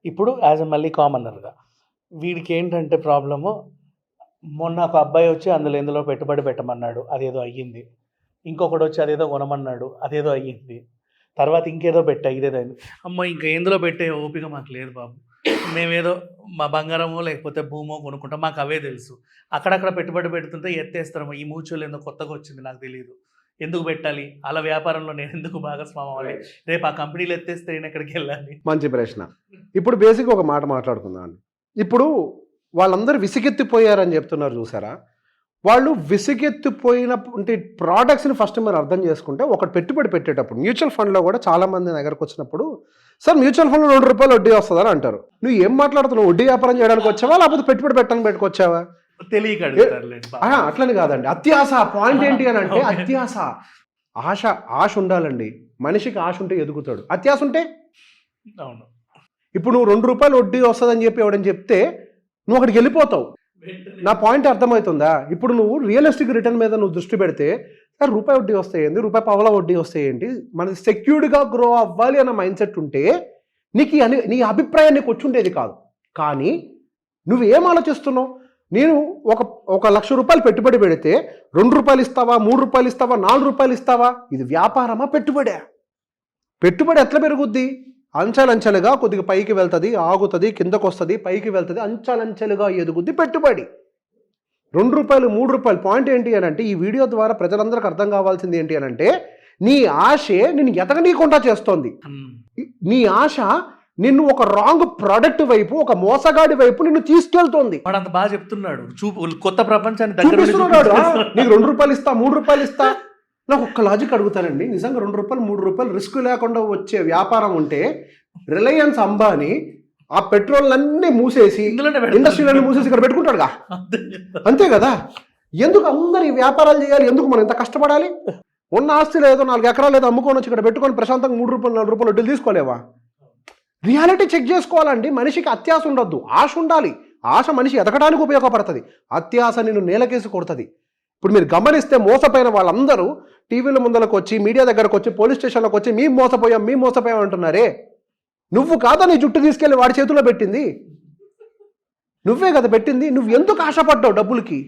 ఇప్పుడు మళ్ళీ కామనర్‌గా వీడికి ఏంటంటే ప్రాబ్లము, మొన్న ఒక అబ్బాయి వచ్చి అందులో ఎందులో పెట్టుబడి పెట్టమన్నాడు. అదేదో అయ్యింది. ఇంకొకడొచ్చి అదేదో కొనమన్నాడు. అదేదో అయ్యింది. తర్వాత ఇంకేదో పెట్టా ఇదేదో అయింది. అమ్మో! ఇంక ఎందులో పెట్టే ఓపిక మాకు లేదు బాబు. మేమేదో మా బంగారమో లేకపోతే భూమో కొనుక్కుంటాం. మాకు అవే తెలుసు. అక్కడక్కడ పెట్టుబడి పెడుతుంటే ఎత్తేస్తాము. ఈ మ్యూచువల్ ఏందో కొత్తగా వచ్చింది నాకు తెలీదు. ఎందుకు పెట్టాలి? అలా వ్యాపారంలో నేను ఎందుకు భాగస్వామ్యం అవ్వాలి? రేపు ఆ కంపెనీలు ఎత్తేస్తే నేను ఎక్కడికెళ్ళాలి? మంచి ప్రశ్న. ఇప్పుడు బేసిక్‌గా ఒక మాట మాట్లాడుకుందాం అండి. ఇప్పుడు వాళ్ళందరూ విసిగెత్తిపోయారని చెప్తున్నారు చూసారా? వాళ్ళు విసిగెత్తిపోయినటువంటి ప్రోడక్ట్స్‌ని ఫస్ట్ మీరు అర్థం చేసుకుంటే, ఒకటి పెట్టుబడి పెట్టేటప్పుడు మ్యూచువల్ ఫండ్‌లో కూడా చాలామంది నా దగ్గరకు వచ్చినప్పుడు, సార్ మ్యూచువల్ ఫండ్‌లో ₹2 వడ్డీ వస్తదని అంటారు. నువ్వు ఏం మాట్లాడుతున్నావు? వడ్డీ వ్యాపారం చేయడానికి వచ్చావా? లేకపోతే పెట్టుబడి పెట్టడానికి పెట్టుకొచ్చావా? తెలియక అడుగుతారులేండి. అట్లని కాదండి. అత్యాస పాయింట్ ఏంటి అని అంటే అత్యాస. ఆశ ఉండాలండి. మనిషికి ఆశ ఉంటే ఎదుగుతాడు. అత్యాస ఉంటే అవును. ఇప్పుడు నువ్వు ₹2 వడ్డీ వస్తుందని చెప్పి ఎవడని చెప్తే నువ్వు అక్కడికి వెళ్ళిపోతావు. నా పాయింట్ అర్థమవుతుందా? ఇప్పుడు నువ్వు రియలిస్టిక్ రిటర్న్ మీద నువ్వు దృష్టి పెడితే, సార్ రూపాయి వడ్డీ వస్తాయండి, ₹1 వడ్డీ వస్తాయేంటి, మనది సెక్యూర్డ్గా గ్రో అవ్వాలి అన్న మైండ్ సెట్ ఉంటే నీకు నీ అభిప్రాయం నీకు వచ్చి ఉండేది కాదు. కానీ నువ్వు ఏం ఆలోచిస్తున్నావు? నేను ఒక ₹1,00,000 పెట్టుబడి పెడితే ₹2 ఇస్తావా, ₹3 ఇస్తావా, ₹4 ఇస్తావా? ఇది వ్యాపారమా పెట్టుబడా? పెట్టుబడి ఎట్లా పెరుగుద్ది? అంచెలంచెలుగా కొద్దిగా పైకి వెళ్తుంది, ఆగుతుంది, కిందకు వస్తుంది, పైకి వెళ్తుంది, అంచెలంచెలుగా ఎదుగుద్ది పెట్టుబడి. ₹2, ₹3 పాయింట్ ఏంటి అని అంటే, ఈ వీడియో ద్వారా ప్రజలందరికీ అర్థం కావాల్సింది ఏంటి అని అంటే, నీ ఆశే నిన్ను ఎదగనీయకుండా చేస్తోంది. నీ ఆశ నిన్ను ఒక రాంగ్ ప్రోడక్ట్ వైపు, ఒక మోసగాడి వైపు నిన్ను తీసుకెళ్తోంది. వాడు అంత బాగా చెప్తున్నాడు. కొత్త ప్రపంచాన్ని దగ్గర చూపిస్తున్నాడు. నీకు ₹2 ఇస్తా, ₹3 ఇస్తా. నాకు ఒక్క లాజిక్ అడుగుతానండి. నిజంగా ₹2, ₹3 రిస్క్ లేకుండా వచ్చే వ్యాపారం ఉంటే, రిలయన్స్ అంబానీ ఆ పెట్రోల్ మూసేసి, ఇండస్ట్రీలన్నీ మూసేసి ఇక్కడ పెట్టుకుంటాడుగా. అంతే కదా? ఎందుకు అందరు ఈ వ్యాపారాలు చేయాలి? ఎందుకు మనం ఇంత కష్టపడాలి? ఉన్న ఆస్తి లేదో 4 ఎకరాలు ఏదో అమ్ముకొని వచ్చి ఇక్కడ పెట్టుకొని ప్రశాంతంగా ₹3, ₹4 వడ్డీలు తీసుకోలేవా? రియాలిటీ చెక్ చేసుకోవాలండి. మనిషికి అత్యాశ ఉండొద్దు, ఆశ ఉండాలి. ఆశ మనిషి ఎదగడానికి ఉపయోగపడుతుంది. అత్యాశ నిన్ను నేలకేసి కొడుతుంది. ఇప్పుడు మీరు గమనిస్తే మోసపోయిన వాళ్ళందరూ టీవీల ముందరకు వచ్చి, మీడియా దగ్గరకు వచ్చి, పోలీస్ స్టేషన్లకు వచ్చి మేము మోసపోయాం అంటున్నారే. నువ్వు కాదా నీ జుట్టు తీసుకెళ్ళి వాడి చేతిలో పెట్టింది? నువ్వే కదా పెట్టింది. నువ్వు ఎందుకు ఆశపడ్డావు డబ్బులకి?